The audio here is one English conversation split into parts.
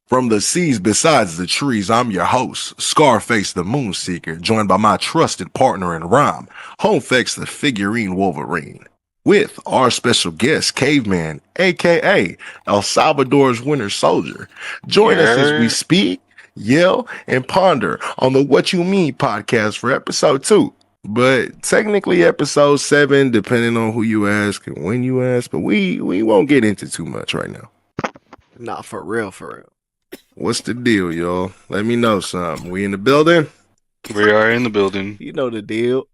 From the seas besides the trees, I'm your host, Scarph4ce the Moonseeker, joined by my trusted partner in rhyme, Homfex the Figurine Wolverine, with our special guest, Caveman, aka El Salvador's Winter Soldier. Join us as we speak, yell, and ponder on the What You Mean podcast for episode 2. But technically episode 7, depending on who you ask and when you ask, but we won't get into too much right now. Nah, for real. What's the deal, y'all? Let me know something. We in the building? We are in the building. You know the deal.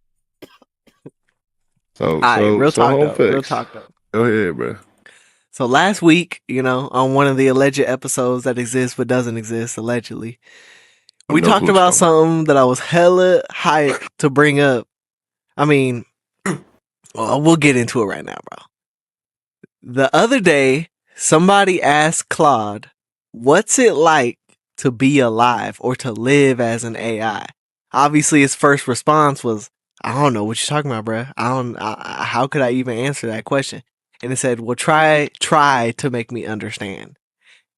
Real talk though. Go ahead, bro. So last week, on one of the alleged episodes that exists but doesn't exist, allegedly, we talked about something that I was hella hyped to bring up. I mean, well, we'll get into it right now, bro. The other day, somebody asked Claude, what's it like to be alive or to live as an AI? Obviously, his first response was, I don't know what you're talking about, bro. How could I even answer that question? And it said, well, try to make me understand.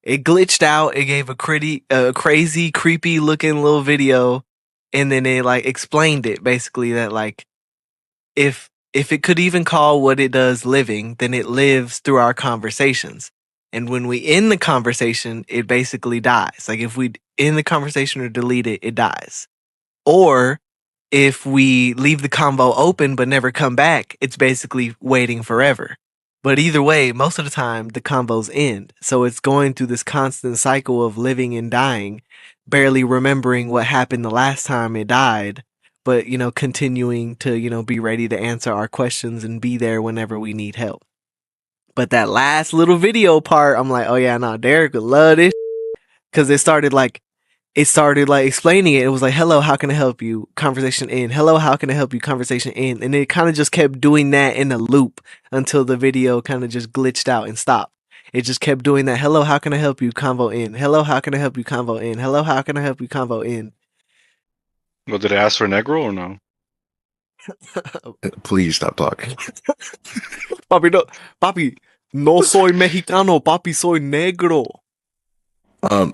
It glitched out. It gave a crazy, creepy looking little video. And then it explained it basically that if it could even call what it does living, then it lives through our conversations. And when we end the conversation, it basically dies. If we end the conversation or delete it, it dies. Or if we leave the convo open but never come back, it's basically waiting forever. But either way, most of the time, the convos end. So it's going through this constant cycle of living and dying, barely remembering what happened the last time it died, but, continuing to, be ready to answer our questions and be there whenever we need help. But that last little video part, I'm like, oh yeah, no, Derek would love this. Because it started explaining it. It was like, hello, how can I help you? Conversation end. Hello, how can I help you? Conversation end. And it kind of just kept doing that in a loop until the video kind of just glitched out and stopped. It just kept doing that. Hello, how can I help you? Convo end. Hello, how can I help you? Convo end. Hello, how can I help you? Convo end. Well, did it ask for Negro or no? Please stop talking. Papi, no soy mexicano, papi, soy negro.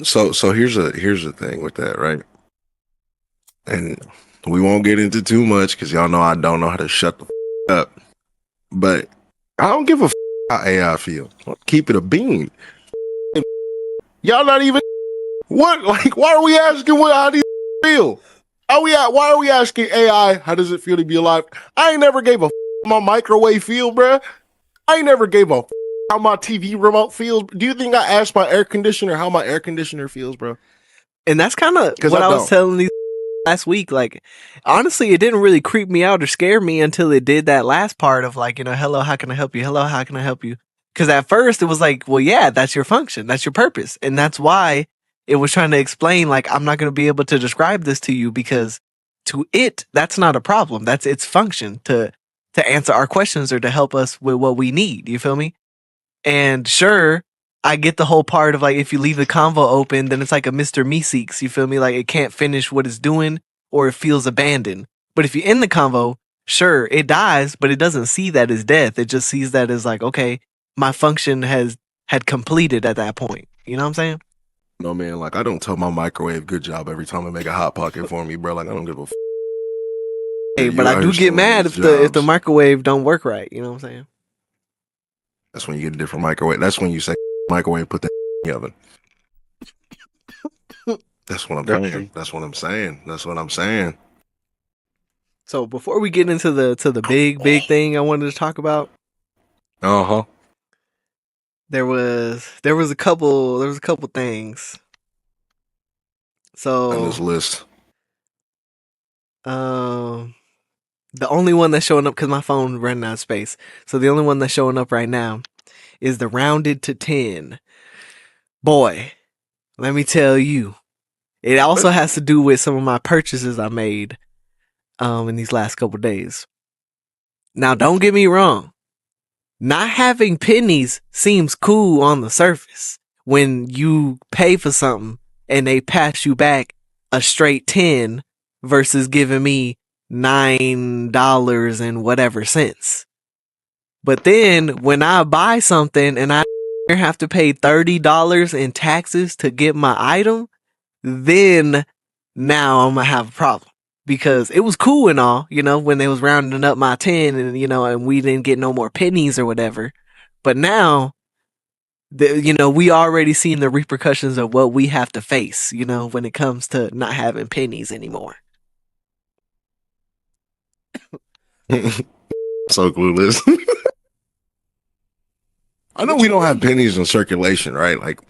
So here's the thing with that, right? And we won't get into too much because y'all know I don't know how to shut the up. But I don't give a how AI feel. Keep it a bean. Y'all not even what? Why are we asking how do you feel? Why are we asking AI how does it feel to be alive? I ain't never gave a my microwave feel, bruh. I ain't never gave a how my TV remote feels. Do you think I asked my air conditioner how my air conditioner feels, bro? And that's kind of what I was telling these last week. Honestly, it didn't really creep me out or scare me until it did that last part of hello, how can I help you? Hello, how can I help you? Because at first it was like, well, yeah, that's your function. That's your purpose. And that's why it was trying to explain, I'm not going to be able to describe this to you because to it, that's not a problem. That's its function to answer our questions or to help us with what we need. You feel me? And sure, I get the whole part of if you leave the convo open, then it's like a Mr. Meeseeks. You feel me? It can't finish what it's doing or it feels abandoned. But if you end the convo, sure, it dies, but it doesn't see that as death. It just sees that as okay, my function had completed at that point. You know what I'm saying? No, man, I don't tell my microwave good job every time I make a hot pocket for me, bro. I don't give a Hey, but I do get mad if the microwave don't work right. You know what I'm saying? That's when you get a different microwave. That's when you say microwave, put that in the oven. That's what I'm saying. That's what I'm saying. That's what I'm saying. So before we get into the big thing I wanted to talk about. Uh-huh. There was a couple things. So on this list. The only one that's showing up because my phone ran out of space. So the only one that's showing up right now is the rounded to 10. Boy, let me tell you. It also has to do with some of my purchases I made in these last couple days. Now, don't get me wrong. Not having pennies seems cool on the surface when you pay for something and they pass you back a straight 10 versus giving me $9 and whatever cents. But then when I buy something and I have to pay $30 in taxes to get my item, then now I'm gonna have a problem. Because it was cool and all, when they was rounding up my 10 and, and we didn't get no more pennies or whatever. But now, we already seen the repercussions of what we have to face, when it comes to not having pennies anymore. So clueless. I know we don't have pennies in circulation, right? Like,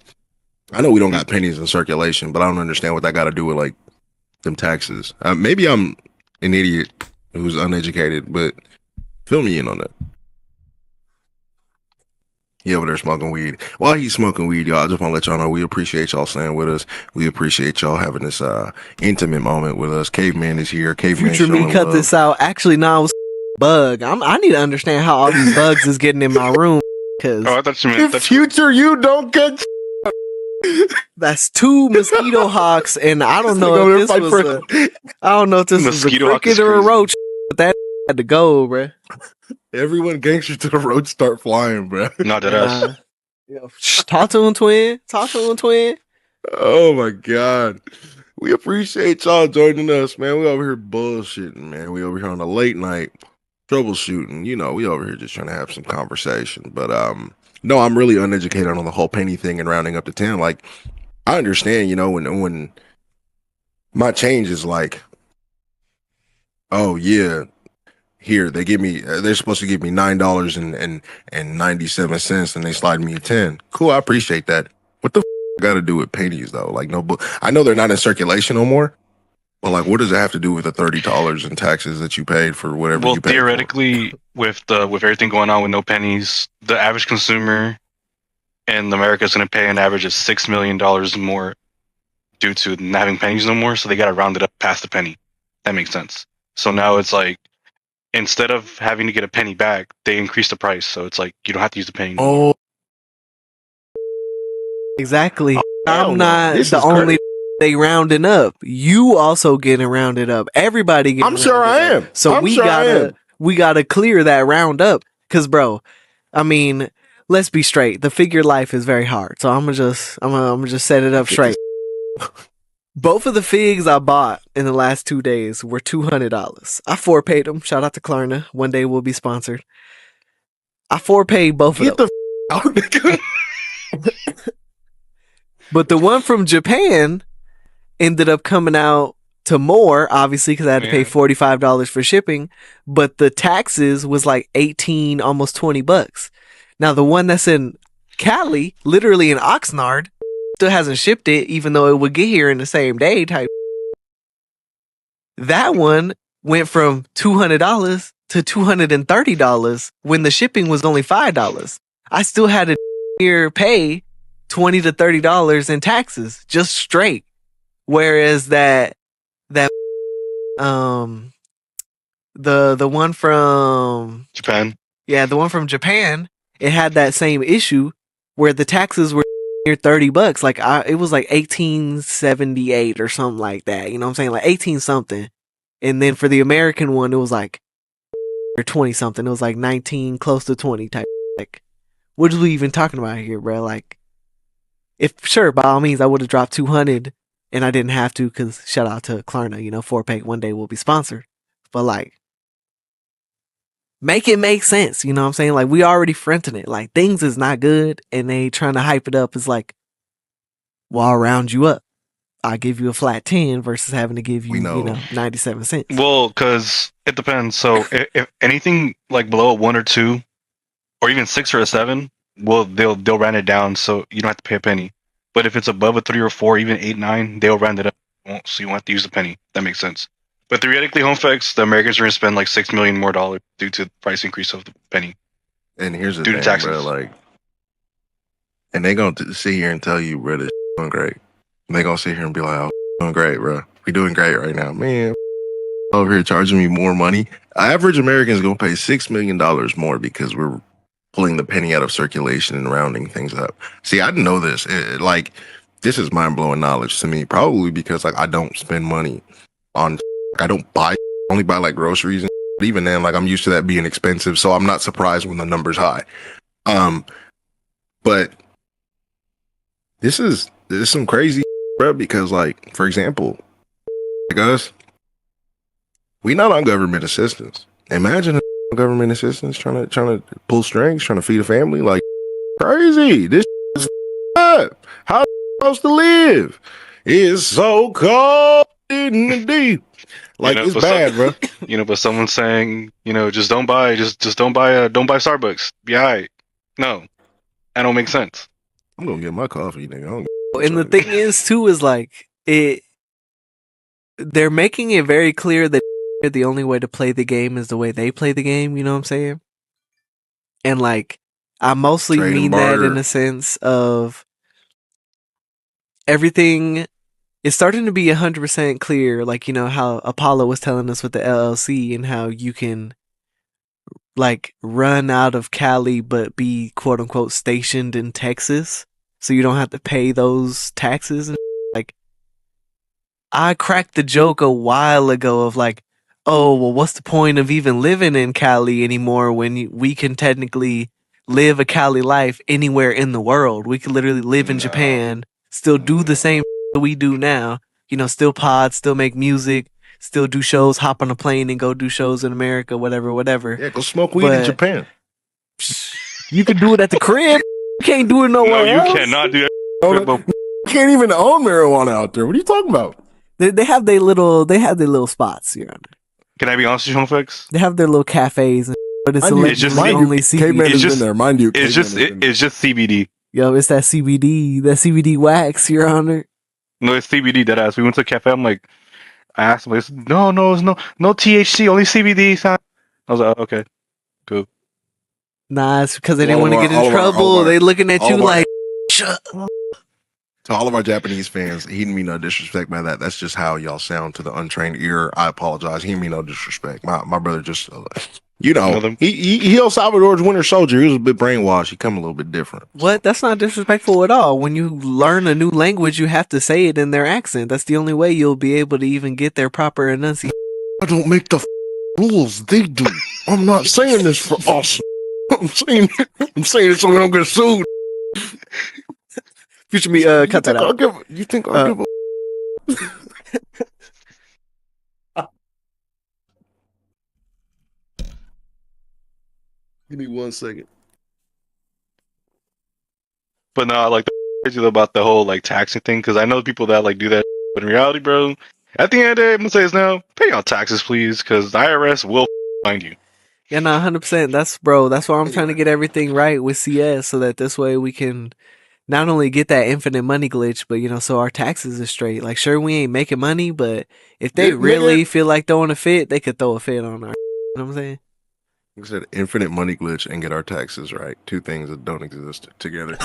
I know we don't got pennies in circulation, but I don't understand what that got to do with, like, them taxes. Maybe I'm an idiot who's uneducated, but fill me in on that. He over there smoking weed. While he's smoking weed, y'all, I just want to let y'all know we appreciate y'all staying with us. We appreciate y'all having this intimate moment with us. Caveman is here. Caveman Future me cut this out. Actually, no, it was bug. I need to understand how all these bugs is getting in my room. Cause I thought you meant future you don't get. That's 2 mosquito hawks, and I don't know if this was I don't know if this was a cricket or a roach, but that had to go, bruh. Everyone gangster to the road start flying, bro. Not that us. Talk to him, twin. Oh my god. We appreciate y'all joining us, man. We over here bullshitting, man. We over here on a late night troubleshooting. We over here just trying to have some conversation. But no, I'm really uneducated on the whole penny thing and rounding up to 10. Like, I understand, when my change is like, oh yeah, here they're supposed to give me $9.97 and they slide me a 10. Cool, I appreciate that. What the got to do with pennies though? Like, no, but I know they're not in circulation no more. But like, what does it have to do with the $30 in taxes that you paid for whatever you paid? Well, theoretically, with everything going on with no pennies, the average consumer in America is going to pay an average of $6 million more due to not having pennies no more. So they got to round it up past the penny. That makes sense. So now it's like, instead of having to get a penny back, they increase the price. So it's like, you don't have to use the penny anymore. Exactly. I'm not the only they rounding up. You also getting rounded up. Everybody getting I'm sure I am. So we gotta clear that round up. Cause bro, I mean, let's be straight. The figure life is very hard. So I'm gonna just set it up straight. Both of the figs I bought in the last 2 days were $200. I forepaid them. Shout out to Klarna. One day we'll be sponsored. I forepaid both of them. But the one from Japan ended up coming out to more, obviously, because I had to pay $45 for shipping. But the taxes was like 18, almost $20. Now the one that's in Cali, literally in Oxnard, still hasn't shipped it, even though it would get here in the same day type. That one went from $200 to $230 when the shipping was only $5. I still had to pay $20 to $30 in taxes, just straight. Whereas the one from Japan. Yeah, the one from Japan, it had that same issue where the taxes were near $30. Like it was like 1878 or something like that. You know what I'm saying? Like 18 something. And then for the American one, it was like or 20 something. It was like 19, close to 20 type. Like, what are we even talking about here, bro? Like, by all means, I would have dropped 200 and I didn't have to because shout out to Klarna, forepaid one day will be sponsored. But like, make it make sense. You know what I'm saying? Like, we already fronting it. Like, things is not good and they trying to hype it up. It's like, well, I'll round you up. I give you a flat 10 versus having to give you, 97 cents. Well, because it depends. So if anything like below a 1 or 2, or even 6 or a 7, well, they'll round it down so you don't have to pay a penny. But if it's above a 3 or 4, even 8, 9, they'll round it up. So you won't have to use a penny. That makes sense. But theoretically, Homfex, the Americans are going to spend like $6 million more due to the price increase of the penny. And here's the thing, bro, like, and they gonna sit here and tell you, bro, this doing great. And they gonna sit here and be like, oh, doing great, bro. We doing great right now, man. Over here charging me more money. Average Americans gonna pay $6 million more because we're pulling the penny out of circulation and rounding things up. See, I didn't know this. This is mind blowing knowledge to me. Probably because like I don't spend money on. I don't only buy like groceries, and even then, like I'm used to that being expensive, so I'm not surprised when the number's high. But this is some crazy, bro. Because like, for example, like us, we not on government assistance. Imagine government assistance trying to pull strings, trying to feed a family. Like crazy. This is up. How supposed to live? It's so cold in the deep. Like it's bad, bro. But someone's saying, just don't buy Starbucks. Be alright. No, that don't make sense. I'm gonna get my coffee, nigga. And the thing is, too, is like they're making it very clear that the only way to play the game is the way they play the game. You know what I'm saying? And like, I mostly mean that in the sense of everything is starting to be 100% clear. Like, how Apollo was telling us with the LLC and how you can like run out of Cali but be quote unquote stationed in Texas, so you don't have to pay those taxes. And like, I cracked the joke a while ago of like, oh, well, what's the point of even living in Cali anymore when we can technically live a Cali life anywhere in the world? We can literally live in Japan, still do the same that we do now. Still pod, still make music, still do shows, hop on a plane and go do shows in America, whatever. Yeah, go smoke weed in Japan. You can do it at the crib. You can't do it nowhere else. No, you cannot do that. You can't even own marijuana out there. What are you talking about? They have their little spots, Your Honor. Can I be honest with you, Homfex? They have their little cafes, but it's just only CBD. Caveman has been there, mind you. It's just CBD. Yo, it's that CBD wax, Your Honor. No, it's CBD. That ass. We went to a cafe. I asked him, no, it's no THC, only CBD. I was like, oh, okay, cool. Nah, it's because they didn't want to get in trouble. They looking at you like, shut up. To all of our Japanese fans, he didn't mean no disrespect by that. That's just how y'all sound to the untrained ear. I apologize. He didn't mean no disrespect. My brother just, he El Salvador's winter soldier. He was a bit brainwashed. He come a little bit different. What? That's not disrespectful at all. When you learn a new language, you have to say it in their accent. That's the only way you'll be able to even get their proper enunciation. I don't make the rules. They do. I'm not saying this for us. I'm saying it so we don't get sued. Future me, cut that out. You think I'll give a... Give me 1 second. But no, I like the crazy about the whole like taxing thing, because I know people that like do that, but in reality, bro, at the end of the day, I'm gonna say this now: pay your taxes, please, because the IRS will find you. Yeah, no, 100%. That's why I'm trying to get everything right with CS, so that this way we can not only get that infinite money glitch, but so our taxes is straight. Like, sure, we ain't making money, but if they really feel like throwing a fit, they could throw a fit on our. You know what I'm saying? Like I said, infinite money glitch and get our taxes right. Two things that don't exist together.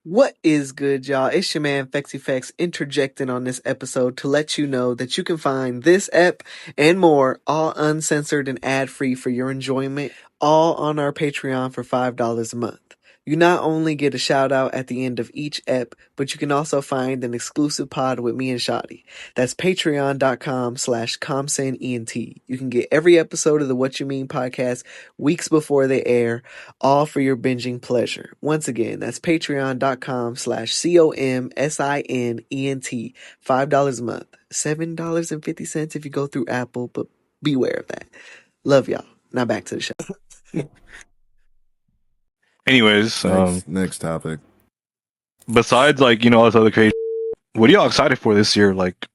What is good, y'all? It's your man Fexy interjecting on this episode to let you know that you can find this ep and more, all uncensored and ad-free for your enjoyment, all on our Patreon for $5 a month. You not only get a shout out at the end of each ep, but you can also find an exclusive pod with me and Shotty. That's patreon.com/ComsenENT. You can get every episode of the What You Mean podcast weeks before they air, all for your binging pleasure. Once again, that's patreon.com/ComsenENT. $5 a month. $7.50 if you go through Apple, but beware of that. Love y'all. Now back to the show. Anyways, next topic. Besides, like, all this other crazy, what are y'all excited for this year? Like,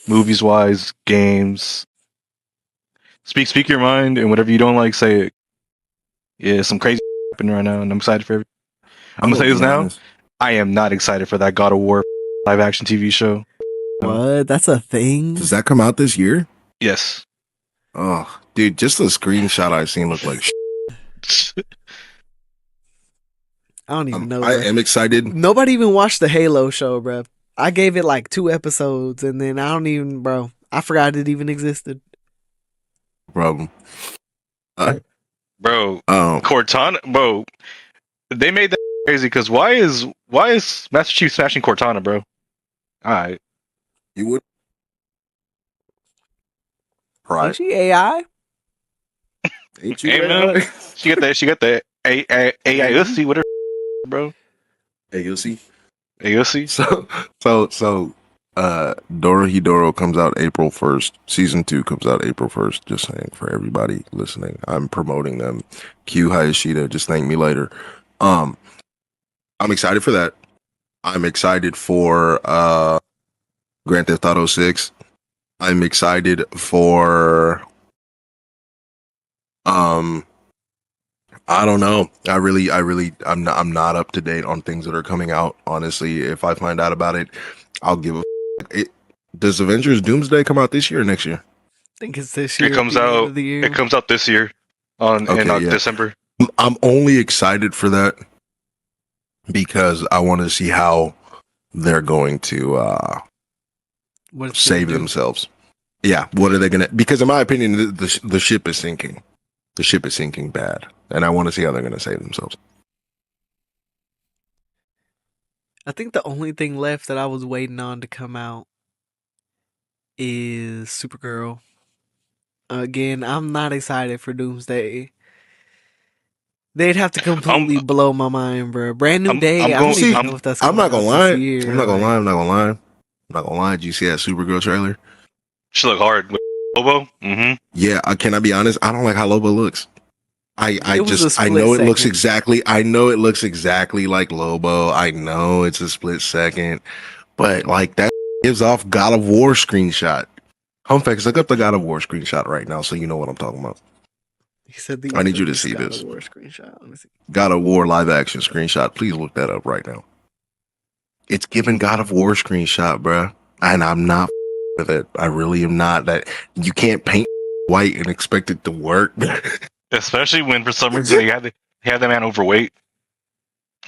movies wise, games. Speak your mind, and whatever you don't like, say it. Yeah, some crazy happening right now, and I'm excited for everything. I'm gonna say this now. I am not excited for that God of War live action TV show. What? That's a thing? Does that come out this year? Yes. Oh, dude, just the screenshot I've seen look like I don't even know. I am excited. Nobody even watched the Halo show, bro. I gave it like 2 episodes, and then I forgot it even existed. Problem. Cortana, bro. They made that crazy because why is Master Chief smashing Cortana, bro? All right, you would. Right. Is she AI? Ain't you AI? She got that. AI. Let's see what her, bro. Hey, you'll see. AOC. So Dorohedoro comes out April 1st. Season 2 comes out April 1st. Just saying for everybody listening. I'm promoting them. Q Hayashida, just thank me later. I'm excited for that. I'm excited for Grand Theft Auto 6. I'm excited for I don't know. I'm not up to date on things that are coming out. Honestly, if I find out about it, I'll give a it. Does Avengers Doomsday come out this year or next year? I think it's this year. It comes out. It comes out this year in December. I'm only excited for that because I want to see how they're going to save themselves. Yeah, what are they gonna? Because in my opinion, the ship is sinking. The ship is sinking bad, and I want to see how they're gonna save themselves. I think the only thing left that I was waiting on to come out is Supergirl. Again, I'm not excited for Doomsday. They'd have to completely blow my mind, bro. Brand new day. I don't even know if that's. I'm not gonna lie. I'm not gonna lie. Did you see that Supergirl trailer? She look hard. Lobo. Mm-hmm. Yeah. Can I be honest? I don't like how Lobo looks. I know it looks exactly. I know it looks exactly like Lobo. I know it's a split second, but like that gives off God of War screenshot. Homfex, look up the God of War screenshot right now, so you know what I'm talking about. He said I need you to see this. God of War screenshot. Let me see. God of War live action screenshot. Please look that up right now. It's giving God of War screenshot, bruh. And I'm not with it. I really am not. That you can't paint white and expect it to work. Especially when for some reason they had that man overweight.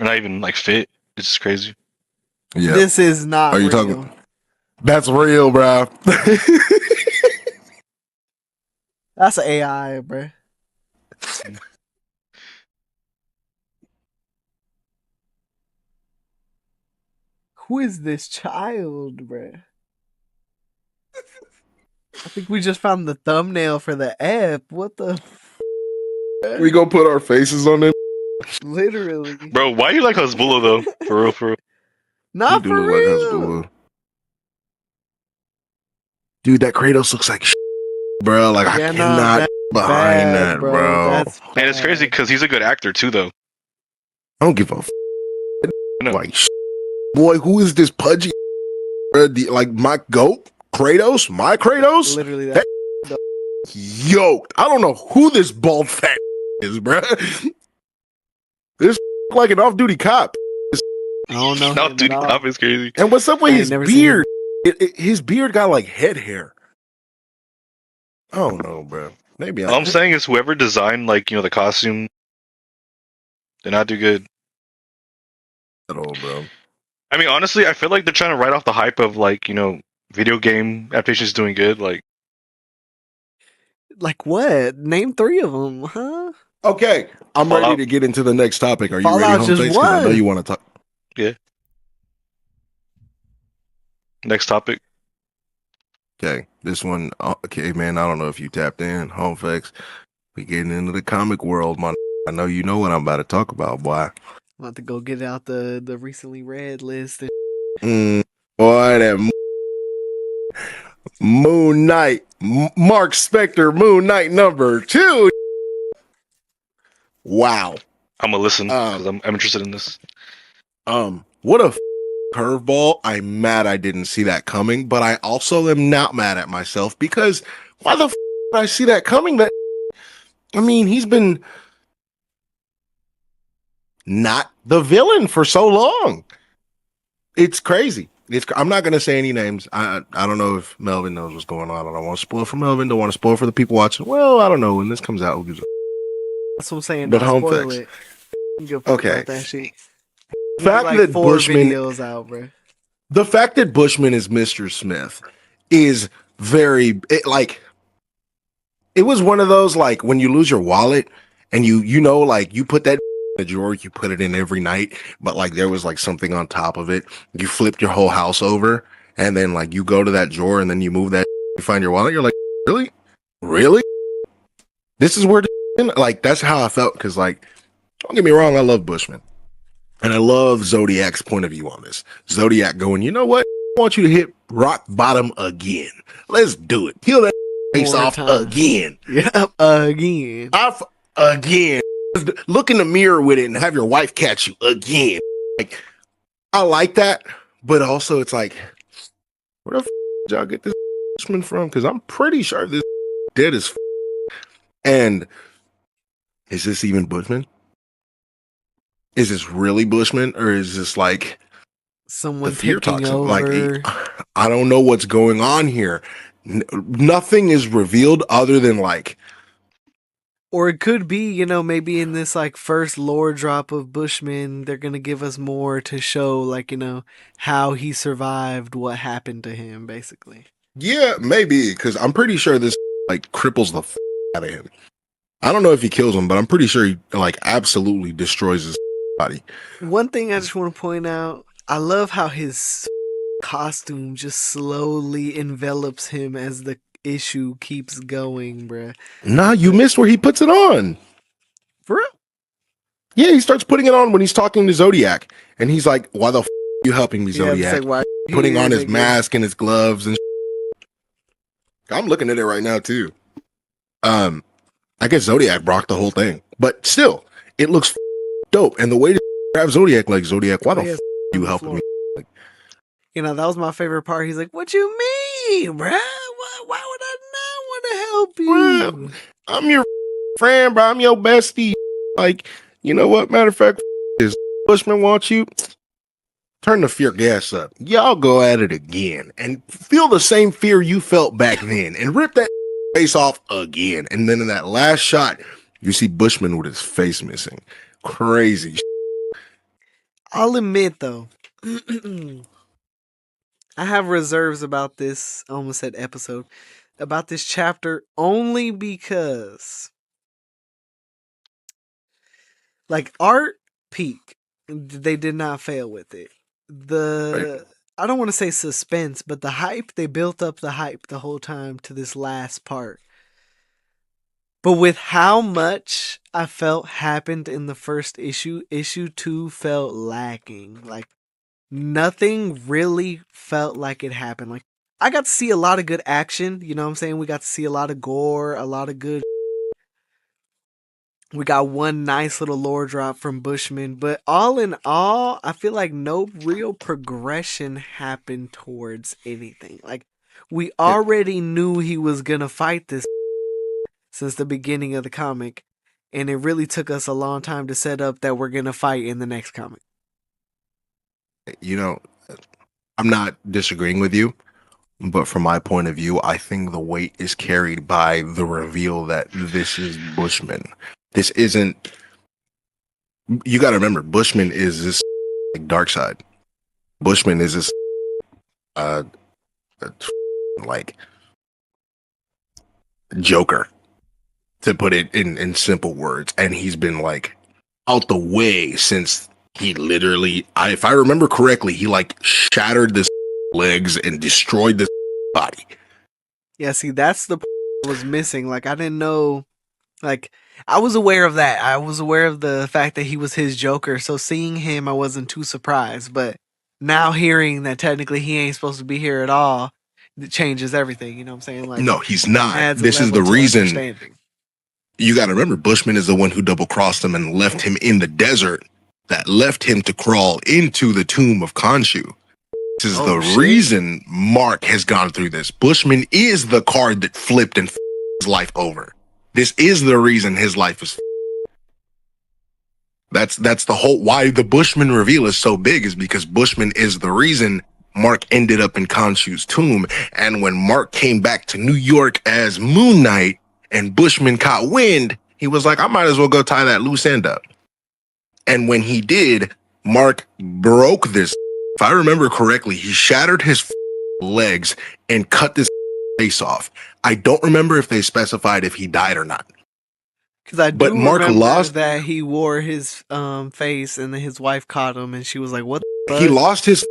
Or not even like fit. It's just crazy. Yeah. This is not. Are you real. talking? That's real, bro. That's an AI, bro. Who is this child, bro? I think we just found the thumbnail for the app. What the? We gonna put our faces on it. Literally, bro. Why you like Hasbulla though? For real. Not for real. Like dude, that Kratos looks like bro. Like I cannot behind that, bro. And it's crazy because he's a good actor too, though. I don't give a like boy. Who is this pudgy? Like my goat Kratos, my Kratos. Literally that. Yoked. I don't know who this bald fat is, bro. This like an off-duty cop. I don't know. Off-duty cop is crazy. And what's up with his beard? His beard got like head hair. I don't know, bro. Maybe all I'm saying is whoever designed like the costume did not do good at all, bro. I mean, honestly, I feel like they're trying to write off the hype of like video game adaptations doing good. Like what? Name 3 of them, huh? Okay, I'm ready to get into the next topic. Are you ready, Homefex? I know you want to talk. Yeah. Next topic. Okay, this one. Okay, man. I don't know if you tapped in, Homefex. We getting into the comic world, man. I know you know what I'm about to talk about, boy. I'm about to go get out the recently read list. And boy, that Moon Knight, Marc Spector, Moon Knight #2. Wow. I'm gonna listen because I'm interested in this. What a curveball. I'm mad I didn't see that coming, but I also am not mad at myself because why the did I see that coming? That I mean, he's been not the villain for so long. It's crazy. I'm not gonna say any names. I don't know if Melvin knows what's going on. I don't want to spoil for Melvin. Don't want to spoil for the people watching. Well, I don't know when this comes out. That's what I'm saying. But Homefex. Okay. That shit. The fact that Bushman out, bro. The fact that Bushman is Mr. Smith is very it was one of those like when you lose your wallet and you know like you put that in a drawer, you put it in every night, but like there was like something on top of it. You flipped your whole house over and then like you go to that drawer and then you move that, you find your wallet. You're like, really? This is where like that's how I felt because like don't get me wrong, I love Bushman. And I love Zodiac's point of view on this. Zodiac going, you know what? I want you to hit rock bottom again. Let's do it. Peel that face off again. Yep, again. Off again. Look in the mirror with it and have your wife catch you again. Like, I like that, but also it's like, where the did y'all get this Bushman from? Because I'm pretty sure this dead as and is this even Bushman? Is this really Bushman, or is this like someone taking over? Like, I don't know what's going on here. Nothing is revealed other than like, or it could be, you know, maybe in this like first lore drop of Bushman, they're gonna give us more to show, like, you know, how he survived, what happened to him, basically. Yeah, maybe, because I'm pretty sure this like cripples the out of him. I don't know if he kills him, but I'm pretty sure he like absolutely destroys his body. One thing I just want to point out, I love how his costume just slowly envelops him as the issue keeps going, bruh. Nah, you missed where he puts it on. For real? Yeah, he starts putting it on when he's talking to Zodiac, and he's like, "Why the you helping me, Zodiac?" Like, why putting on his mask and his gloves and. I'm looking at it right now too. I guess Zodiac brocked the whole thing, but still, it looks dope. And the way to grab Zodiac, like, Zodiac, why the you helping me? Like, you know, that was my favorite part. He's like, "What you mean, bruh? Why would I not want to help you? Well, I'm your friend, bro. I'm your bestie. Like, you know what? Matter of fact, this Bushman wants you. Turn the fear gas up. Y'all go at it again and feel the same fear you felt back then and rip that face off again." And then in that last shot, you see Bushman with his face missing. Crazy. I'll admit, though, I have reserves about this, I almost said episode, about this chapter, only because, like, art peak, they did not fail with it. I don't want to say suspense, but the hype, they built up the hype the whole time to this last part. But with how much I felt happened in the first issue, issue 2 felt lacking. Like, nothing really felt like it happened. Like, I got to see a lot of good action, you know what I'm saying? We got to see a lot of gore, a lot of good. We got one nice little lore drop from Bushman, but all in all, I feel like no real progression happened towards anything. Like, we already knew he was gonna fight this since the beginning of the comic, and it really took us a long time to set up that we're gonna fight in the next comic. You know, I'm not disagreeing with you, but from my point of view, I think the weight is carried by the reveal that this is Bushman. This isn't. You got to remember, Bushman is this dark side. Bushman is this like Joker, to put it in simple words, and he's been like out the way since he literally, if I remember correctly, he like shattered this legs and destroyed this body. Yeah, see, that's the was missing. Like, I didn't know. Like, I was aware of that. I was aware of the fact that he was his Joker. So seeing him, I wasn't too surprised. But now hearing that technically he ain't supposed to be here at all, it changes everything. You know what I'm saying? Like, no, he's not. This is the reason. You got to remember, Bushman is the one who double-crossed him and left him in the desert. That left him to crawl into the tomb of Khonshu. This is the reason Marc has gone through this. Bushman is the card that flipped and his life over. This is the reason his life is. That's the whole why the Bushman reveal is so big, is because Bushman is the reason Marc ended up in Khonshu's tomb. And when Marc came back to New York as Moon Knight and Bushman caught wind, he was like, I might as well go tie that loose end up. And when he did, Marc broke this. If I remember correctly, he shattered his legs and cut this face off. I don't remember if they specified if he died or not. Because I do remember lost that he wore his face, and then his wife caught him, and she was like, "What?" He lost his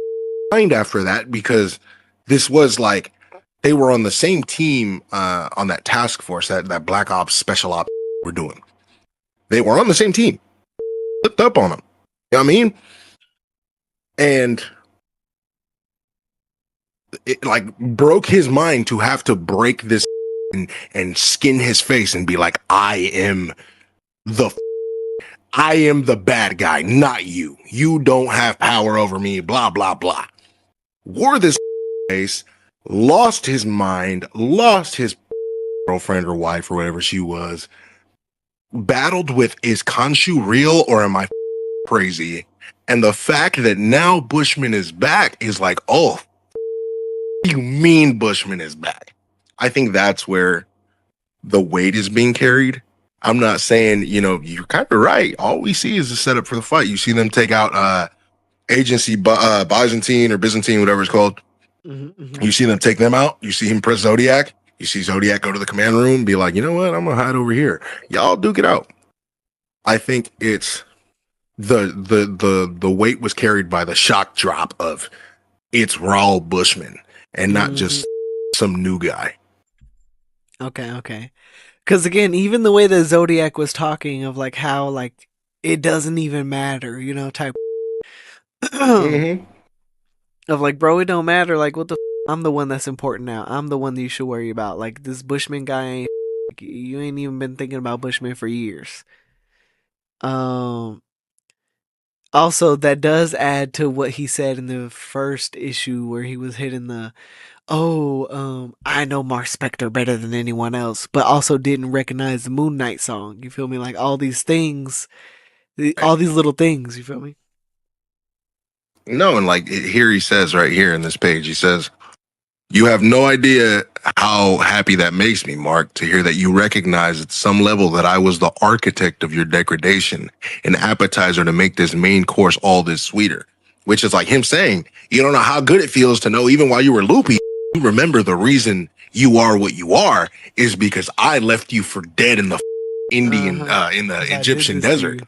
mind after that, because this was like they were on the same team on that task force that Black Ops Special Ops were doing. They were on the same team. Flipped up on him. You know what I mean? And it like broke his mind to have to break this and skin his face and be like, I am the bad guy, not you. You don't have power over me, blah, blah, blah. Wore this face, lost his mind, lost his girlfriend or wife or whatever she was, battled with, is Khonshu real or am I crazy? And the fact that now Bushman is back is like, oh, you mean Bushman is back? I think that's where the weight is being carried. I'm not saying, you're kind of right. All we see is the setup for the fight. You see them take out Agency Byzantine or Byzantine, whatever it's called. Mm-hmm. You see them take them out. You see him press Zodiac. You see Zodiac go to the command room and be like, you know what? I'm going to hide over here. Y'all duke it out. I think it's the weight was carried by the shock drop of it's Raul Bushman and not just some new guy. Okay. Because again, even the way that Zodiac was talking of like how like it doesn't even matter, type of like, bro, it don't matter. Like, what the I'm the one that's important now. I'm the one that you should worry about. Like, this Bushman guy ain't you ain't even been thinking about Bushman for years. Also, that does add to what he said in the first issue where he was hitting the I know Marc Spector better than anyone else, but also didn't recognize the Moon Knight song. You feel me? Like all these things, all these little things. You feel me? No, and like here he says right here in this page, he says, you have no idea how happy that makes me, Marc, to hear that you recognize at some level that I was the architect of your degradation, an appetizer to make this main course all this sweeter. Which is like him saying, you don't know how good it feels to know even while you were loopy, you remember the reason you are what you are is because I left you for dead in the Indian, in the Egyptian desert.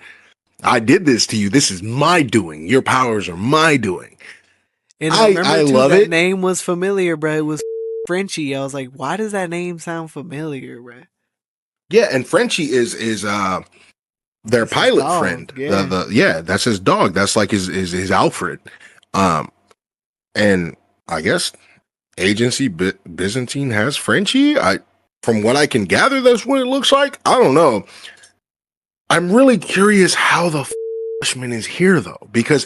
I did this to you. This is my doing. Your powers are my doing. And I love that name was familiar, bro. It was Frenchie. I was like, why does that name sound familiar, bro? Yeah, and Frenchie is their pilot friend. Yeah. That's his dog. That's like his Alfred. And I guess Agency Byzantine has Frenchie. From what I can gather, that's what it looks like. I don't know. I'm really curious how the Bushman is here though, because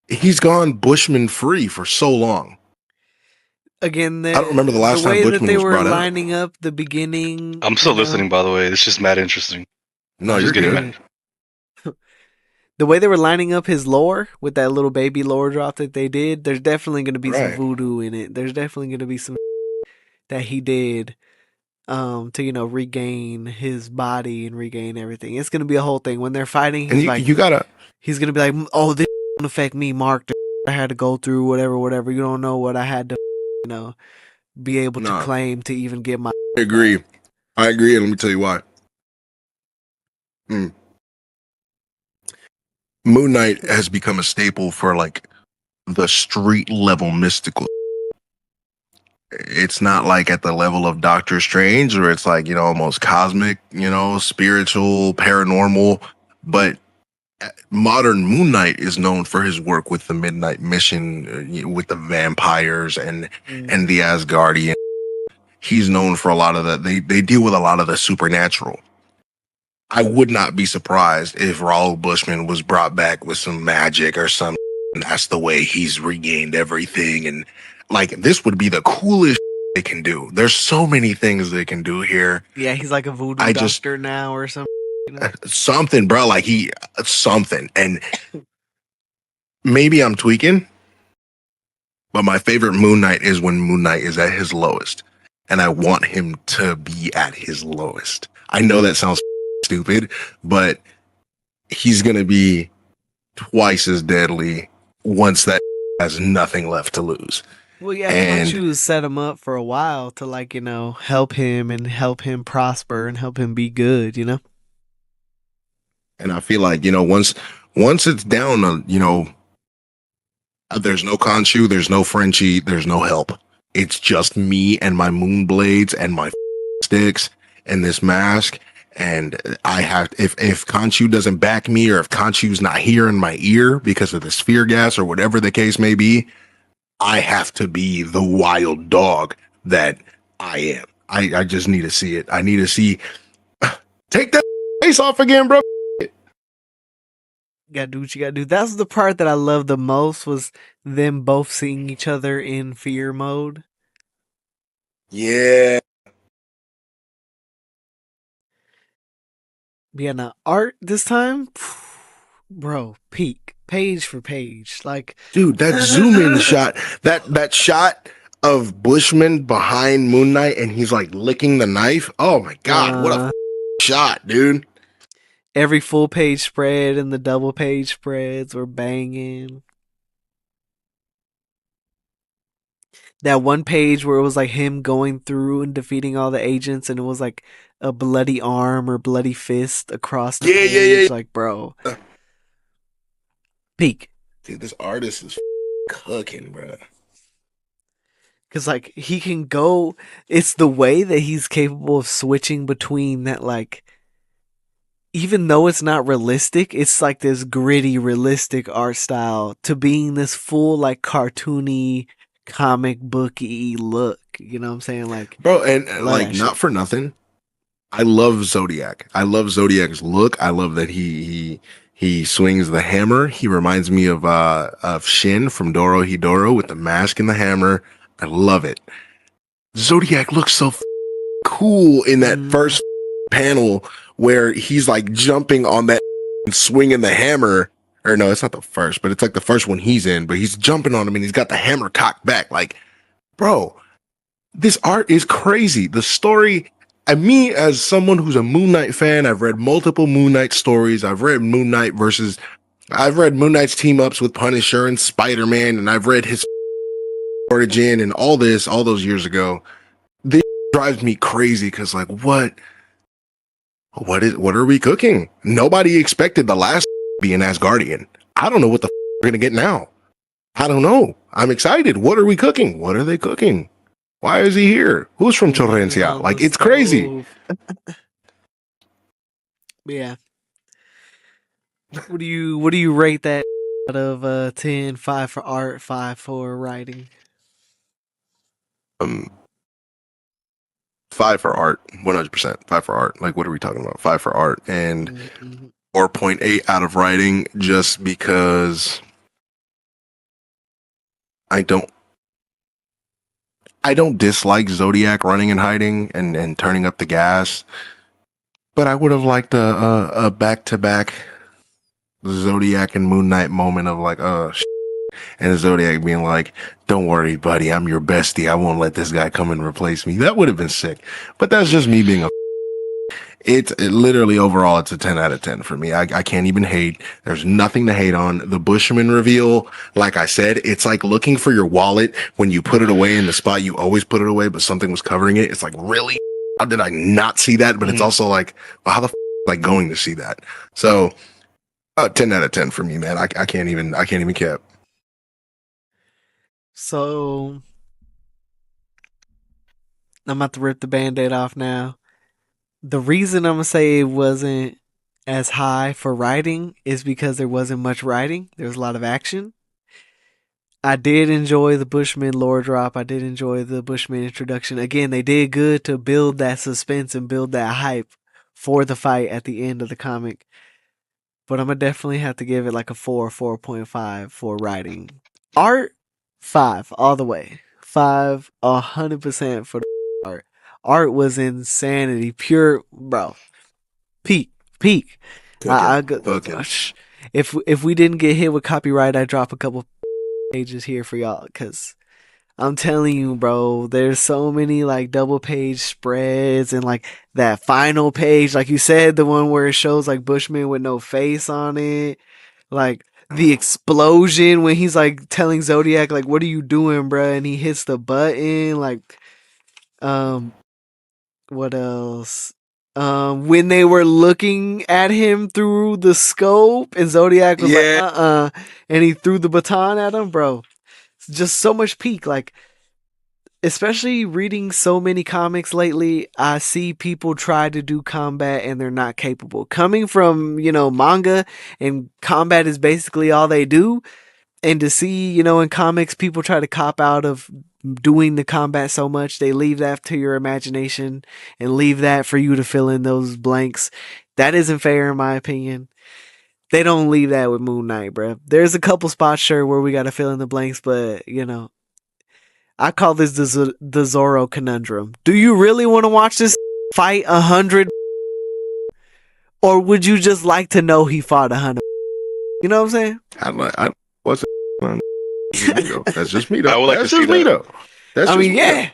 he's gone Bushman free for so long. Again, I don't remember the last time Bushman was brought out. The way that they were lining up the beginning. I'm still listening, by the way. It's just mad interesting. No, you're getting mad. The way they were lining up his lore with that little baby lore drop that they did, there's definitely going to be some voodoo in it. There's definitely going to be some that he did to regain his body and regain everything. It's going to be a whole thing when they're fighting. He's he's going to be like, oh, this won't affect me, Marc. I had to go through whatever. You don't know what I had to be able to claim to even get my. I agree, and let me tell you why. Moon Knight has become a staple for like the street level mystical. It's not like at the level of Doctor Strange where it's like, almost cosmic, spiritual, paranormal, but modern Moon Knight is known for his work with the Midnight Mission, with the vampires and the Asgardian. He's known for a lot of that. They deal with a lot of the supernatural. I would not be surprised if Raul Bushman was brought back with some magic or something. And that's the way he's regained everything. And like, this would be the coolest they can do. There's so many things they can do here. Yeah, he's like a voodoo doctor now or something. Something, bro. Like something. And maybe I'm tweaking, but my favorite Moon Knight is when Moon Knight is at his lowest. And I want him to be at his lowest. I know that sounds stupid, but he's going to be twice as deadly once that has nothing left to lose. Well, yeah, and you set him up for a while to help him and help him prosper and help him be good, And I feel like, once it's down, there's no Khonshu, there's no Frenchie, there's no help. It's just me and my moon blades and my sticks and this mask. And I have, if Khonshu doesn't back me, or if Khonshu's not here in my ear because of the sphere gas or whatever the case may be, I have to be the wild dog that I am. I just need to see it. I need to see, take that face off again, bro. You gotta do what you gotta do. That's the part that I loved the most, was them both seeing each other in fear mode. Yeah. Yeah, now art this time, bro, peak page for page, like, dude, that zoom in shot, that shot of Bushman behind Moon Knight, and he's like licking the knife. Oh my god, what a shot, dude! Every full page spread and the double page spreads were banging. That one page where it was like him going through and defeating all the agents, and it was like a bloody arm or bloody fist across the page. Yeah. Like, bro, peak. Dude, this artist is cooking, bro. Because, like, he can go, it's the way that he's capable of switching between that, like, even though it's not realistic, it's like this gritty, realistic art style to being this full, like, cartoony, comic booky look. You know what I'm saying? Like, bro, and like, not for nothing, I love Zodiac. I love Zodiac's look. I love that he swings the hammer. He reminds me of Shin from Dorohedoro with the mask and the hammer. I love it. Zodiac looks so cool in that first panel where he's like jumping on that and swinging the hammer. Or no, it's not the first, but it's like the first one he's in, but he's jumping on him and he's got the hammer cocked back. Like, bro, this art is crazy. The story, and me as someone who's a Moon Knight fan, I've read multiple Moon Knight stories. I've read Moon Knight's team ups with Punisher and Spider-Man, and I've read his origin and all those years ago. This drives me crazy because, like, what are we cooking? Nobody expected the last be an Asgardian. I don't know what the we're gonna get now. I don't know. I'm excited. What are we cooking? What are they cooking? Why is he here? Who's from Torrencia? Like, it's crazy. Yeah. What do you rate that out of 10? 5 for art, 5 for writing. 5 for art, 100%. 5 for art. Like, what are we talking about? 5 for art and 4.8 out of writing, just because I don't dislike Zodiac running and hiding and turning up the gas, but I would have liked a back-to-back Zodiac and Moon Knight moment of like, and Zodiac being like, don't worry, buddy, I'm your bestie. I won't let this guy come and replace me. That would have been sick. But that's just me being it literally overall, it's a 10 out of 10 for me. I can't even hate. There's nothing to hate on. The Bushman reveal, like I said, it's like looking for your wallet when you put it away in the spot you always put it away, but something was covering it. It's like, really? How did I not see that? But it's also like, well, how the like going to see that? So 10 out of 10 for me, man. I can't even cap. So I'm about to rip the Band-Aid off now. The reason I'm going to say it wasn't as high for writing is because there wasn't much writing. There was a lot of action. I did enjoy the Bushman lore drop. I did enjoy the Bushman introduction. Again, they did good to build that suspense and build that hype for the fight at the end of the comic. But I'm going to definitely have to give it like a 4, 4.5 for writing. Art, 5 all the way. 5, 100% for the art. Art was insanity, pure, bro. Peak. If we didn't get hit with copyright, I'd drop a couple pages here for y'all, because I'm telling you, bro, there's so many like double page spreads, and like that final page, like you said, the one where it shows like Bushman with no face on it, like the explosion when he's like telling Zodiac like, what are you doing, bro, and he hits the button, like what else? When they were looking at him through the scope and Zodiac was like, and he threw the baton at him, bro. It's just so much peak. Like, especially reading so many comics lately, I see people try to do combat and they're not capable. Coming from, manga and combat is basically all they do. And to see, in comics, people try to cop out of doing the combat so much, they leave that to your imagination and leave that for you to fill in those blanks. That isn't fair, in my opinion. They don't leave that with Moon Knight, bro. There's a couple spots, sure, where we got to fill in the blanks, but, I call this the Zorro conundrum. Do you really want to watch this fight 100? Or would you just like to know he fought 100? You know what I'm saying? What's that's just me though. I would like That's to see just me that. though.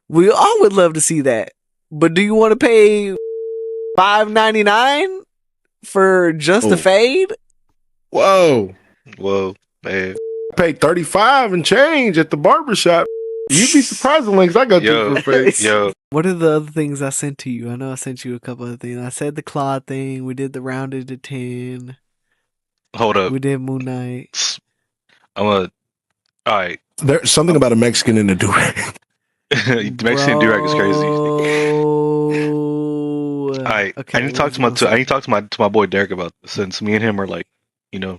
We all would love to see that. But do you want to pay $5.99 for just a fade? Whoa, man. I paid $35 and change at the barbershop. You'd be surprised the links I go to for fade. Yo, what are the other things I sent to you? I know I sent you a couple of things. I said the Claude thing. We did the rounded to 10. hold up. We did Moon Knight. All right. There's something about a Mexican in a durag. The Mexican durag is crazy. Alright, okay, I need to talk to my boy Derek about this, since me and him are like,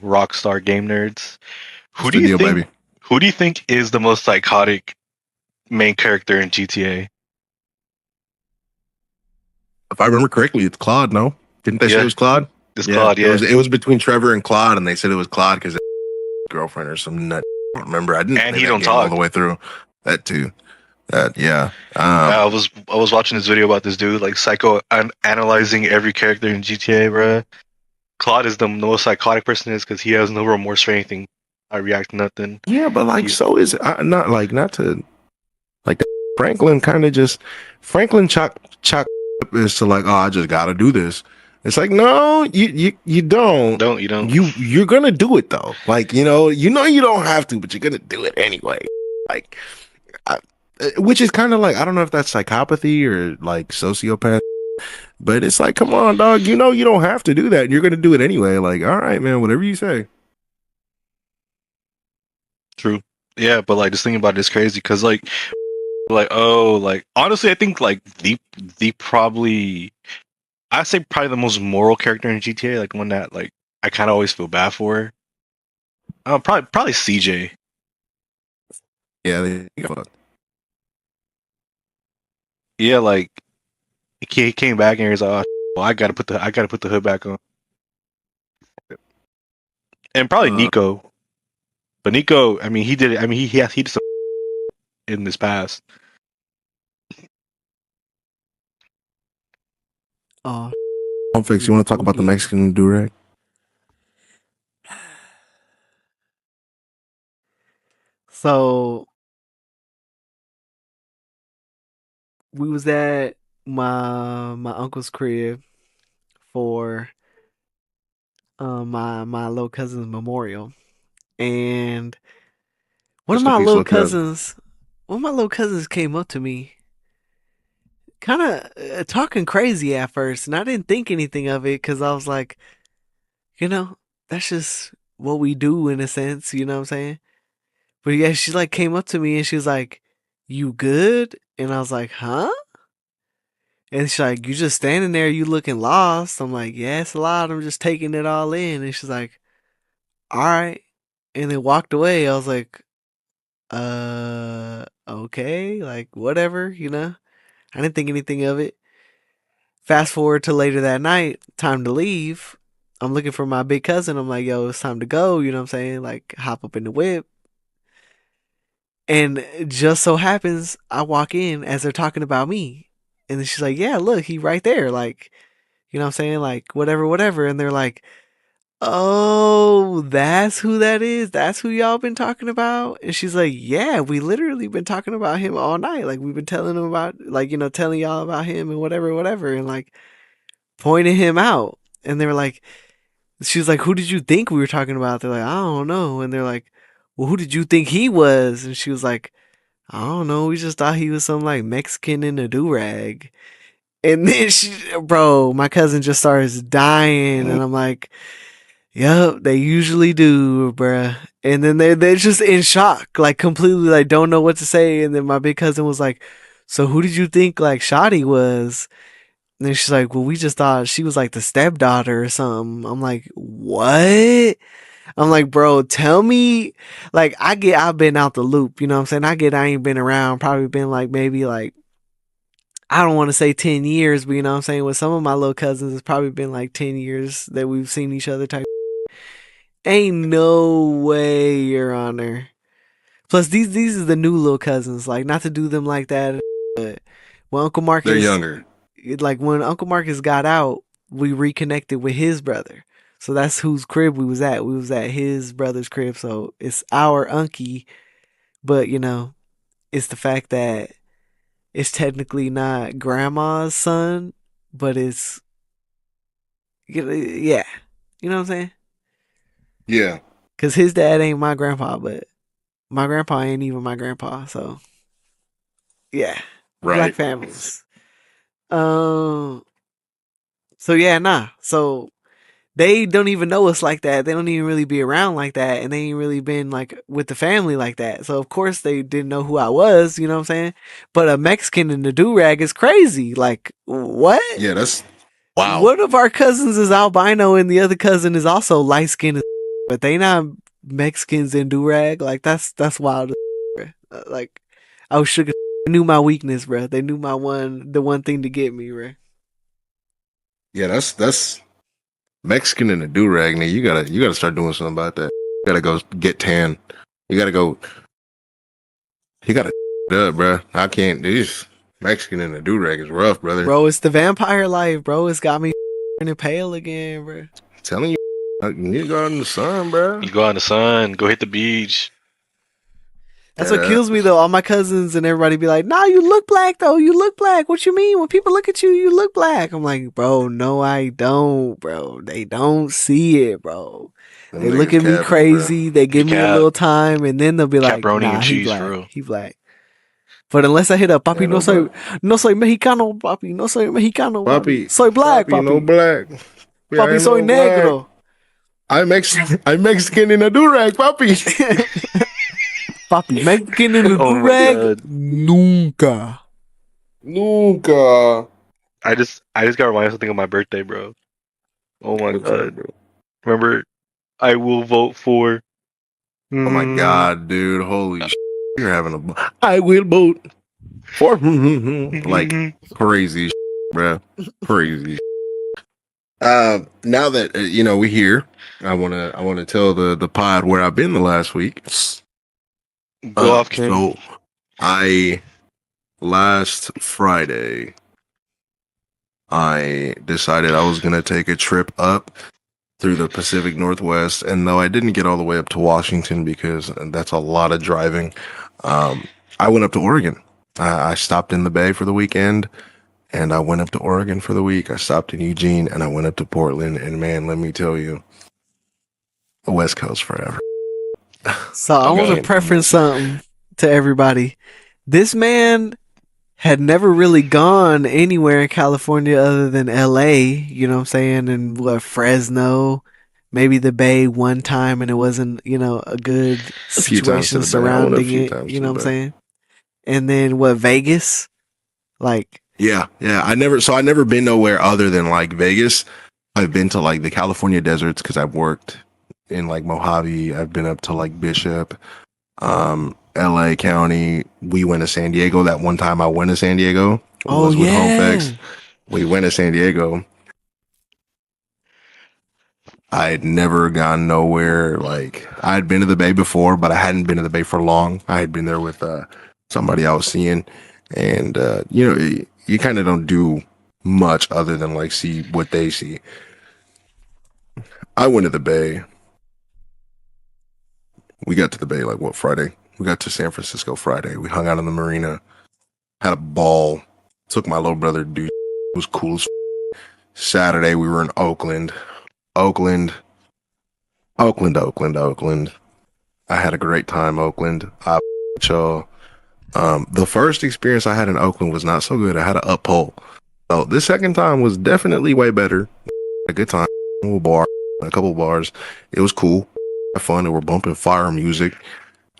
rock star game nerds. Who do you think is the most psychotic main character in GTA? If I remember correctly, it's Claude. No, didn't they say it was Claude? It's Claude. Yeah, it was between Trevor and Claude, and they said it was Claude because girlfriend or some nut. I don't remember. I didn't. And he don't talk all the way through. That too. Yeah. I was watching this video about this dude like analyzing every character in GTA, bro. Claude is the most psychotic person is because he has no remorse for anything. I react to nothing. Yeah, but so is not to Franklin kind of just chalk is to I just gotta do this. It's like, no, you don't. You're gonna do it though. You don't have to, but you're gonna do it anyway. Which is kind of I don't know if that's psychopathy or sociopath, but it's come on, dog. You don't have to do that, and you're gonna do it anyway. All right, man, whatever you say. True. Yeah, but just thinking about it is crazy because honestly, I think the probably. I say probably the most moral character in GTA, one that I kind of always feel bad for. Probably CJ. Yeah, yeah, he came back and he was like, "Oh, I gotta put the hood back on." And probably Nico, but Nico, I mean, he did it. I mean, he did some in this past. Homfex, you want to talk about the Mexican durag? So we was at my uncle's crib for my little cousin's memorial, and one of my little cousins came up to me, kind of talking crazy at first, and I didn't think anything of it because I was like, that's just what we do in a sense, you know what I'm saying? But yeah, she came up to me and she was like, "You good?" And I was like, "Huh?" And she's like, "You just standing there, you looking lost." I'm like, "Yeah, it's a lot. I'm just taking it all in." And she's like, "All right." And then walked away. I was like, okay, whatever, I didn't think anything of it. Fast forward to later that night, time to leave. I'm looking for my big cousin. I'm like, "Yo, it's time to go." You know what I'm saying? Hop up in the whip. And just so happens, I walk in as they're talking about me. And then she's like, "Yeah, look, he right there." You know what I'm saying? Whatever. And they're like, "Oh, that's who that is? That's who y'all been talking about?" And she's like, "Yeah, we literally been talking about him all night. We've been telling him about, telling y'all about him and whatever. And pointing him out." And they were like, she was like, "Who did you think we were talking about?" They're like, "I don't know." And they're like, "Well, who did you think he was?" And she was like, "I don't know. We just thought he was some Mexican in a do-rag." And then my cousin just starts dying. And I'm like, "Yup, they usually do, bruh." And then they're just in shock, like completely like don't know what to say. And then my big cousin was like, "So who did you think like Shotty was?" And then she's like, "Well, we just thought she was like the stepdaughter or something." I'm like, "What?" I'm like, "Bro, tell me." Like I've been out the loop, you know what I'm saying? I ain't been around, probably been like maybe like I don't want to say 10 years, but you know what I'm saying? With some of my little cousins, it's probably been like 10 years that we've seen each other type. Ain't no way, Your Honor. Plus, these are the new little cousins. Like, not to do them like that, but when Uncle They're Marcus, younger. like when Uncle Marcus got out, we reconnected with his brother. So that's whose crib we was at. We was at his brother's crib. So it's our unkie, but you know, it's the fact that it's technically not grandma's son, but it's yeah, you know what I'm saying? Yeah. Cause his dad ain't my grandpa, but my grandpa ain't even my grandpa. So yeah, black Right. families. So yeah, nah. So they don't even know us like that. They don't even really be around like that, and they ain't really been like with the family like that. So of course they didn't know who I was. You know what I'm saying? But a Mexican in the do rag is crazy. Like what? Yeah, that's wow. One of our cousins is albino, and the other cousin is also light skinned, but they not Mexicans in do rag. Like that's wild. Like I was shook. They knew my weakness, bro. They knew the one thing to get me, bro. Yeah, that's Mexican in a do rag. Now you gotta start doing something about that. You gotta go get tan. You gotta go. You gotta up, bro. I can't do this. Mexican in a do rag is rough, brother. Bro, it's the vampire life, bro. It's got me turning pale again, bro. I'm telling you, you need to go out in the sun, bro. You go out in the sun, go hit the beach. That's what kills me though. All my cousins and everybody be like, "Nah, you look black though. You look black. What you mean? When people look at you, you look black." I'm like, "Bro, no, I don't, bro. They don't see it, bro. They look at me crazy. They give me a little time, and then they'll be like, nah, he black. He black." But unless I hit up, papi, no soy mexicano, papi, no soy mexicano, papi, soy black, papi, no black, papi, soy negro. I'm Mexican in a do rag, papi. Papi, Mexican in a do rag, nunca. I just got reminded something of my birthday, bro. Oh my god, bro. Remember, I will vote for. Oh my god, dude! Holy shit. You're having a. I will vote for like crazy, bro. Crazy. Now that we're here, I wanna tell the pod where I've been the last week. Go off, King. So last Friday, I decided I was gonna take a trip up through the Pacific Northwest, and though I didn't get all the way up to Washington because that's a lot of driving, I went up to Oregon. I stopped in the Bay for the weekend, and I went up to Oregon for the week. I stopped in Eugene, and I went up to Portland, and man, let me tell you, the West Coast forever. So I want to preference something to everybody. This man had never really gone anywhere in California other than LA, you know what I'm saying, and Fresno, maybe the Bay one time, and it wasn't, a good situation surrounding it, you know what I'm saying? And then Vegas? Like Yeah. I never been nowhere other than like Vegas. I've been to like the California deserts because I've worked in like Mojave. I've been up to like Bishop, LA County. We went to San Diego that one time. I went to San Diego. Was with Homfex. We went to San Diego. I had never gone nowhere. Like I had been to the Bay before, but I hadn't been to the Bay for long. I had been there with somebody I was seeing, and you kind of don't do much other than like see what they see. I went to the Bay. We got to the Bay like Friday? We got to San Francisco Friday. We hung out in the marina, had a ball. Took my little brother, dude. It was cool as Saturday we were in Oakland. I had a great time, Oakland. The first experience I had in Oakland was not so good. I had an up pole. So this second time was definitely way better. A good time. A couple bars. It was cool. fun and we're bumping fire music.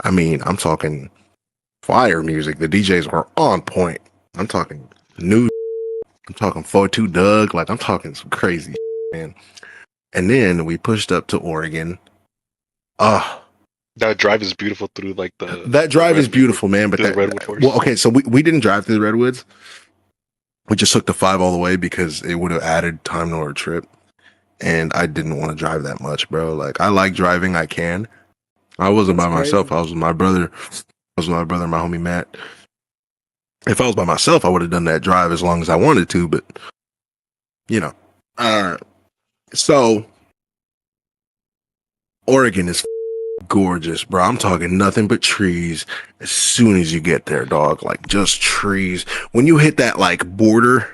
I mean, I'm talking fire music. The DJs were on point. I'm talking new. I'm talking 4-2 Doug. Like, I'm talking some crazy man. And then we pushed up to Oregon. That drive is beautiful through like the. That drive is beautiful, man. But that Redwood Forest. Well, okay, so we didn't drive through the Redwoods. We just took the 5 all the way because it would have added time to our trip. And I didn't want to drive that much, bro. Like, I like driving. I can. I wasn't by myself. I was with my brother. My homie Matt. If I was by myself, I would have done that drive as long as I wanted to. But, you know. So, Oregon is gorgeous, bro. I'm talking nothing but trees as soon as you get there, dog. Like, just trees. When you hit that, like, border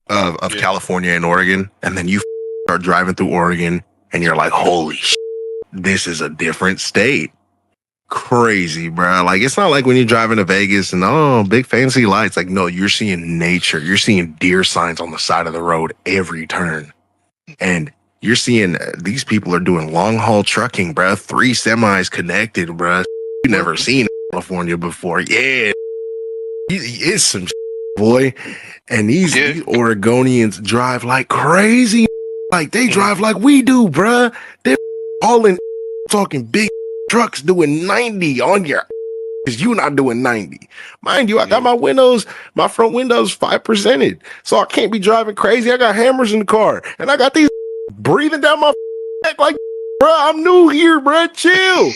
of California and Oregon, and then you start driving through Oregon, and you're like, holy shit, this is a different state. Crazy, bro. Like, it's not like when you're driving to Vegas and, big fancy lights. Like, no, you're seeing nature. You're seeing deer signs on the side of the road every turn. And you're seeing these people are doing long haul trucking, bro. 3 semis connected, bro. You never seen California before. Yeah, it's some boy. And these Oregonians drive like crazy. Like, they drive like we do, bro. They're hauling, talking big trucks doing 90 on your, because you not doing 90. Mind you, I got my front windows 5%ed. So I can't be driving crazy. I got hammers in the car. And I got these breathing down my neck like, bro, I'm new here, bro. Chill.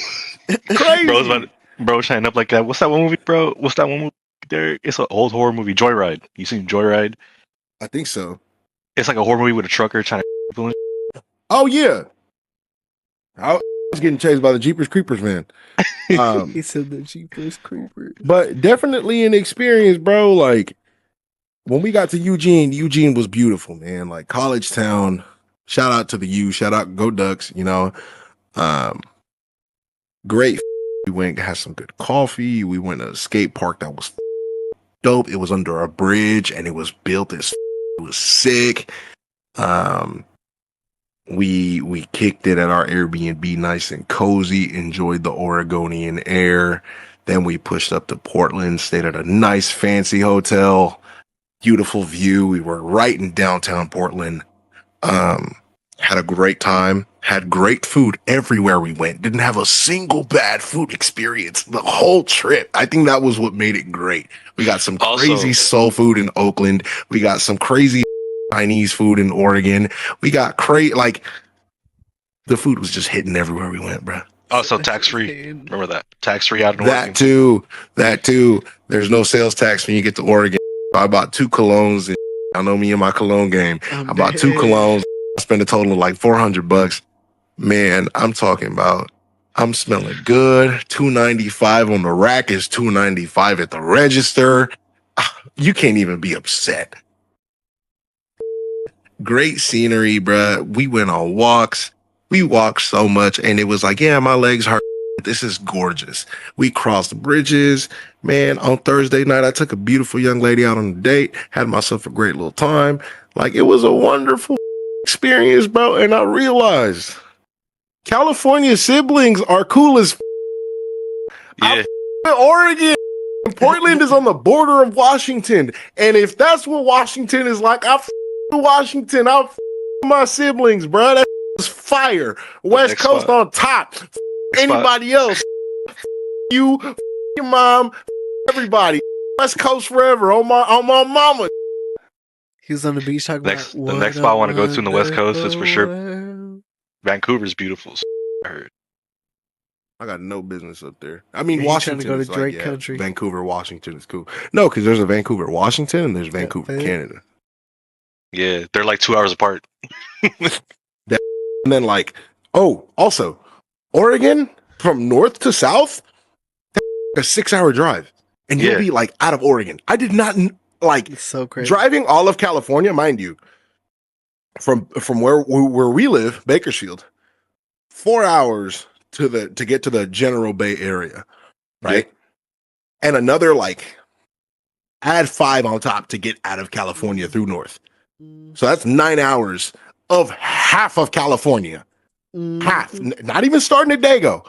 Crazy. Bro, shining up like that. What's that one movie, bro? What's that one movie there? It's an old horror movie, Joyride. You seen Joyride? I think so. It's like a horror movie with a trucker trying to... Oh, yeah. I was getting chased by the Jeepers Creepers, man. He said the Jeepers Creepers. But definitely an experience, bro. Like, when we got to Eugene was beautiful, man. Like, college town. Shout out to the U. Shout out, go Ducks, you know. Great. We went, had some good coffee. We went to a skate park that was dope. It was under a bridge and it was built as it was sick. We kicked it at our Airbnb, nice and cozy, enjoyed the Oregonian air. Then we pushed up to Portland, stayed at a nice fancy hotel, beautiful view. We were right in downtown Portland. Had a great time, had great food everywhere we went. Didn't have a single bad food experience the whole trip. I think that was what made it great. We got some crazy soul food in Oakland. We got some crazy Chinese food in Oregon. We got like, the food was just hitting everywhere we went, bro. Oh, so tax-free. Remember that. Tax-free out in Oregon. That too. There's no sales tax when you get to Oregon. I bought 2 colognes. And I know me and my cologne game. I bought 2 colognes. I spent a total of like $400. Man, I'm talking about, I'm smelling good. $2.95 on the rack is $2.95 at the register. You can't even be upset. Great scenery, bruh. We went on walks. We walked so much, and it was like, yeah, my legs hurt. This is gorgeous. We crossed bridges. Man, on Thursday night, I took a beautiful young lady out on a date, had myself a great little time. Like, it was a wonderful experience, bro. And I realized California siblings are cool as yeah. Oregon. Portland is on the border of Washington. And if that's what Washington is like, I Washington, I my siblings, bro. That was fire. West Coast on top. Anybody else? You, your mom, everybody. West Coast forever. On my mama. He was on the beach talking about the next spot I want to go to in the West Coast is for sure. Vancouver's beautiful. I heard. I got no business up there. I mean, Washington. Trying to go to Drake country. Vancouver, Washington is cool. No, because there's a Vancouver, Washington, and there's Vancouver, Canada. Yeah, they're like 2 hours apart. And then, like, also, Oregon from north to south, a 6-hour drive, and you'll be like out of Oregon. I did not like. It's so crazy. Driving all of California, mind you, from where we live, Bakersfield, 4 hours to get to the General Bay area, right? Yeah. And another like add 5 on top to get out of California through north. So that's 9 hours of half of California. Half. Not even starting at Dago.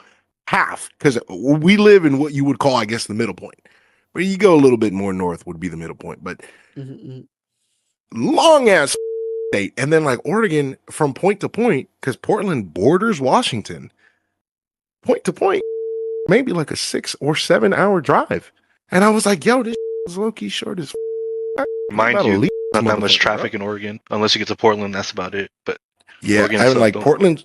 Half. Because we live in what you would call, I guess, the middle point. Where you go a little bit more north would be the middle point. But long ass state. And then like Oregon from point to point, because Portland borders Washington. Point to point, maybe like a 6 or 7 hour drive. And I was like, yo, this is low-key short as mind you, not that much traffic in Oregon. Unless you get to Portland, that's about it. But yeah, I mean, like Portland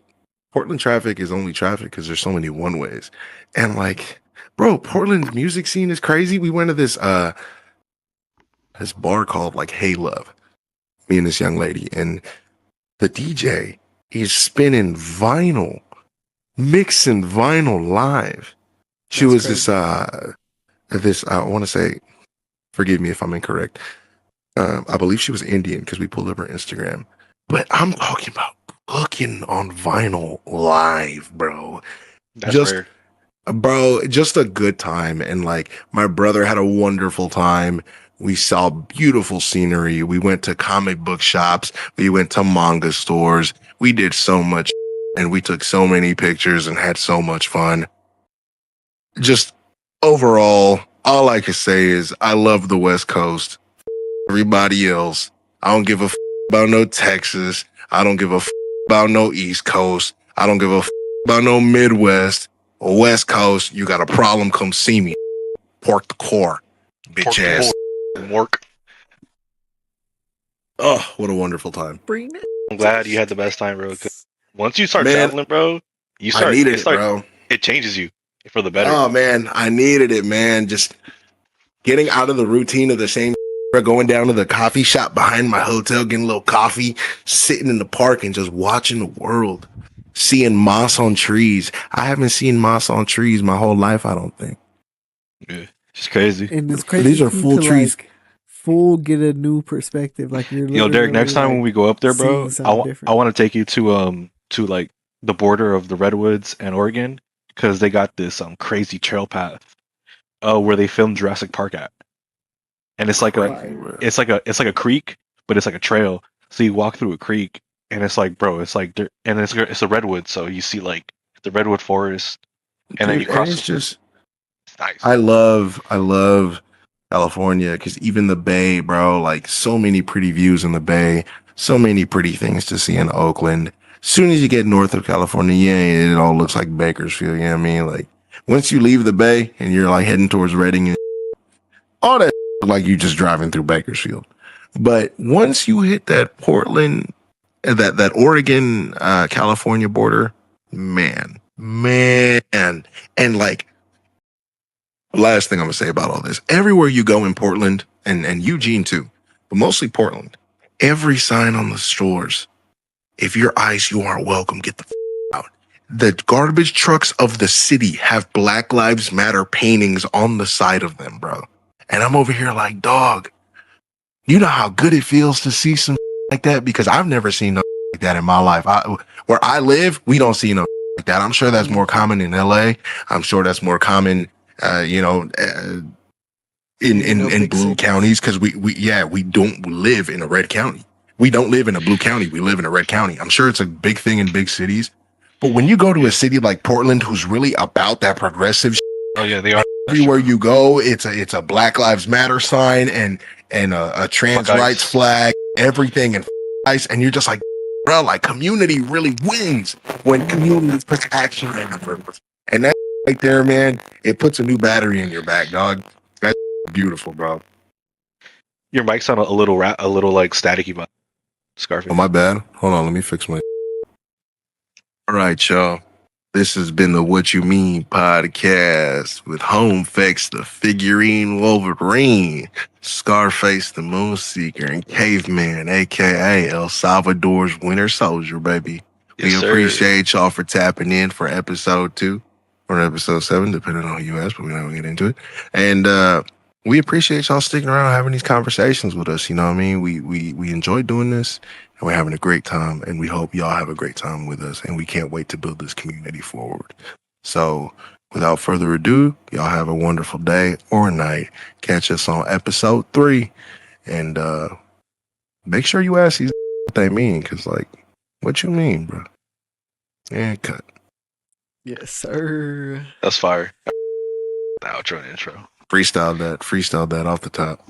traffic is only traffic because there's so many one ways. And like, bro, Portland's music scene is crazy. We went to this bar called like Hey Love, me and this young lady, and the DJ, he's spinning vinyl, mixing vinyl live. She was crazy. I want to say, forgive me if I'm incorrect. I believe she was Indian because we pulled up her Instagram. But I'm talking about cooking on vinyl live, bro. That's rare. Bro, just a good time. And like my brother had a wonderful time. We saw beautiful scenery. We went to comic book shops. We went to manga stores. We did so much and we took so many pictures and had so much fun. Just overall, all I can say is I love the West Coast. Everybody else, I don't give a about no Texas. I don't give a about no East Coast. I don't give a about no Midwest or West Coast. You got a problem, come see me. Pork the core, bitch ass. Work. Oh, what a wonderful time. I'm glad you had the best time, bro. Once you start traveling, bro, I needed it, bro. It changes you for the better. Oh, man, I needed it, man. Just getting out of the routine of the same going down to the coffee shop behind my hotel, getting a little coffee, sitting in the park and just watching the world, seeing moss on trees. I haven't seen moss on trees my whole life, I don't think. Yeah, it's crazy. And it's crazy. These are full trees. Like, full get a new perspective. Like you're Derek, next time when we go up there, bro, I want to take you to like the border of the Redwoods and Oregon because they got this crazy trail path where they filmed Jurassic Park at. And it's like a creek, but it's like a trail. So you walk through a creek, and it's like, bro, it's like, and it's a redwood. So you see like the redwood forest, and then you cross. It's just nice. I love California because even the Bay, bro, like so many pretty views in the Bay, so many pretty things to see in Oakland. As soon as you get north of California, yeah, it all looks like Bakersfield. You know what I mean? Like once you leave the Bay and you're like heading towards Redding, all that. Like you just driving through Bakersfield. But once you hit that Portland, that Oregon, California border, man. And like, last thing I'm going to say about all this, everywhere you go in Portland and Eugene too, but mostly Portland, every sign on the stores, if you're ICE, you aren't welcome, get the out. The garbage trucks of the city have Black Lives Matter paintings on the side of them, bro. And I'm over here like, dog, you know how good it feels to see some like that? Because I've never seen no like that in my life. Where I live, we don't see no like that. I'm sure that's more common in LA. I'm sure that's more common, in blue counties because we don't live in a red county. We don't live in a blue county. We live in a red county. I'm sure it's a big thing in big cities. But when you go to a city like Portland, who's really about that progressive oh yeah, they are. Everywhere you go, it's a Black Lives Matter sign and a trans rights flag, everything and ice, and you're just like, bro, like community really wins when community puts action in it. And that right there, man, it puts a new battery in your back, dog. That's beautiful, bro. Your mic sound a little like staticky, but Scarf. Oh, my bad. Hold on, let me fix my. All right, y'all. This has been the What You Mean podcast with Homfex, the figurine Wolverine, Scarface, the Moonseeker, and Caveman, a.k.a. El Salvador's Winter Soldier, baby. Yes, we appreciate y'all for tapping in for episode 2 or episode 7, depending on who you ask, but we're not going to get into it. And we appreciate y'all sticking around having these conversations with us. You know what I mean? We enjoy doing this. And we're having a great time, and we hope y'all have a great time with us, and we can't wait to build this community forward. So, without further ado, y'all have a wonderful day or night. Catch us on episode 3, and make sure you ask these what they mean, because, like, what you mean, bro? And cut. Yes, sir. That's fire. The outro and intro. Freestyle that off the top.